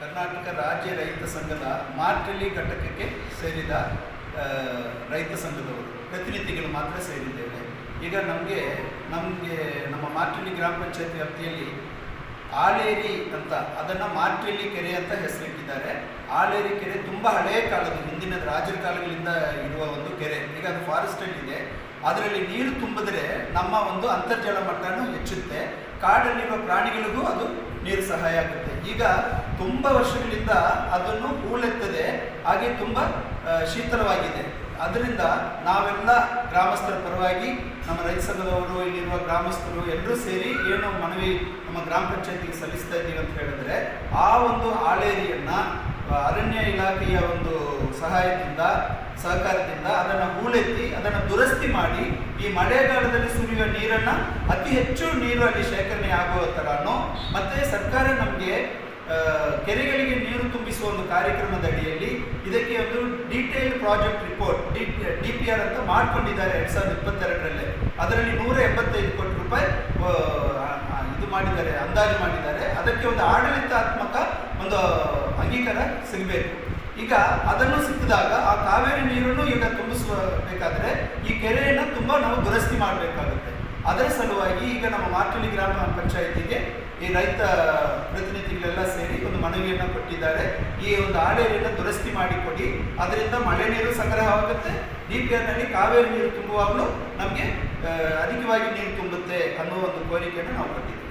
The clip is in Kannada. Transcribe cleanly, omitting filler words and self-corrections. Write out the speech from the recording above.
ಕರ್ನಾಟಕ ರಾಜ್ಯ ರೈತ ಸಂಘದ ಮಾರ್ಟಳ್ಳಿ ಘಟಕಕ್ಕೆ ಸೇರಿದ ರೈತ ಸಂಘದವರು ಪ್ರತಿನಿಧಿಗಳು ಮಾತ್ರ ಸೇರಿದ್ದೇವೆ. ಈಗ ನಮಗೆ ನಮ್ಮ ಮಾರ್ಟಳ್ಳಿ ಗ್ರಾಮ ಪಂಚಾಯತ್ ವ್ಯಾಪ್ತಿಯಲ್ಲಿ ಆಲೇರಿ ಅಂತ ಅದನ್ನು ಮಾರ್ಟಳ್ಳಿ ಕೆರೆ ಅಂತ ಹೆಸರಿಟ್ಟಿದ್ದಾರೆ. ಆಲೇರಿ ಕೆರೆ ತುಂಬ ಹಳೆಯ ಕಾಲದ ಹಿಂದಿನ ರಾಜರ ಕಾಲಗಳಿಂದ ಇರುವ ಒಂದು ಕೆರೆ. ಈಗ ಅದು ಫಾರೆಸ್ಟಲ್ಲಿದೆ. ಅದರಲ್ಲಿ ನೀರು ತುಂಬಿದ್ರೆ ನಮ್ಮ ಒಂದು ಅಂತರ್ಜಲ ಮಟ್ಟನೂ ಹೆಚ್ಚುತ್ತೆ. ಕಾಡಲ್ಲಿರುವ ಪ್ರಾಣಿಗಳಿಗೂ ಅದು ನೀರು ಸಹಾಯ ಆಗುತ್ತೆ. ಈಗ ತುಂಬ ವರ್ಷಗಳಿಂದ ಅದನ್ನು ಹೂಳೆತ್ತದೆ, ಹಾಗೆ ತುಂಬ ಶೀತಲವಾಗಿದೆ. ಅದರಿಂದ ನಾವೆಲ್ಲ ಗ್ರಾಮಸ್ಥರ ಪರವಾಗಿ ನಮ್ಮ ರೈತ ಸಂಘದವರು, ಇಲ್ಲಿರುವ ಗ್ರಾಮಸ್ಥರು ಎಲ್ಲರೂ ಸೇರಿ ಏನು ಮನವಿ ನಮ್ಮ ಗ್ರಾಮ ಪಂಚಾಯತಿಗೆ ಸಲ್ಲಿಸ್ತಾ ಇದ್ದೀವಿ ಅಂತ ಹೇಳಿದ್ರೆ, ಆ ಒಂದು ಆಳೇರಿಯನ್ನು ಅರಣ್ಯ ಇಲಾಖೆಯ ಒಂದು ಸಹಕಾರದಿಂದ ಅದನ್ನು ಹೂಳೆತ್ತಿ ಅದನ್ನು ದುರಸ್ತಿ ಮಾಡಿ ಈ ಮಳೆಗಾಲದಲ್ಲಿ ಸುರಿಯುವ ನೀರನ್ನು ಅತಿ ಹೆಚ್ಚು ನೀರು ಅಲ್ಲಿ ಶೇಖರಣೆ ಆಗುವ ಥರನೋ, ಮತ್ತು ಸರ್ಕಾರ ನಮಗೆ ಕೆರೆಗಳಿಗೆ ನೀರು ತುಂಬಿಸುವ ಒಂದು ಕಾರ್ಯಕ್ರಮದ ಅಡಿಯಲ್ಲಿ ಇದಕ್ಕೆ ಒಂದು ಡೀಟೇಲ್ ಪ್ರಾಜೆಕ್ಟ್ ರಿಪೋರ್ಟ್ DPR ಅಂತ ಮಾಡಿಕೊಂಡಿದ್ದಾರೆ 2022ರಲ್ಲಿ. ಅದರಲ್ಲಿ 185 ಕೋಟಿ ರೂಪಾಯಿ ಇದು ಮಾಡಿದ್ದಾರೆ, ಅಂದಾಜು ಮಾಡಿದ್ದಾರೆ. ಅದಕ್ಕೆ ಒಂದು ಆಡಳಿತಾತ್ಮಕ ಒಂದು ಅಂಗೀಕಾರ ಸಿಗಬೇಕು. ಈಗ ಅದನ್ನು ಸಿಕ್ಕಿದಾಗ ಆ ಕಾವೇರಿ ನೀರನ್ನು ಈಗ ತುಂಬಿಸಬೇಕಾದ್ರೆ ಈ ಕೆರೆಯನ್ನು ತುಂಬ ನಾವು ದುರಸ್ತಿ ಮಾಡಬೇಕಾಗುತ್ತೆ. ಅದರ ಸಲುವಾಗಿ ಈಗ ನಮ್ಮ ಮಾರ್ಟಳ್ಳಿ ಗ್ರಾಮ ಪಂಚಾಯಿತಿಗೆ ಈ ರೈತ ಪ್ರತಿನಿಧಿಗಳೆಲ್ಲ ಸೇರಿ ಒಂದು ಮನವಿಯನ್ನು ಕೊಟ್ಟಿದ್ದಾರೆ. ಈ ಒಂದು ಆಳೇರಿಯನ್ನು ದುರಸ್ತಿ ಮಾಡಿಕೊಡಿ, ಅದರಿಂದ ಮಳೆ ನೀರು ಸಂಗ್ರಹವಾಗುತ್ತೆ, DPRನಲ್ಲಿ ಕಾವೇರಿ ನೀರು ತುಂಬುವಾಗಲೂ ನಮಗೆ ಅಧಿಕವಾಗಿ ನೀರು ತುಂಬುತ್ತೆ ಅನ್ನೋ ಒಂದು ಕೋರಿಕೆಯನ್ನು ನಾವು ಕೊಟ್ಟಿದ್ದೇವೆ.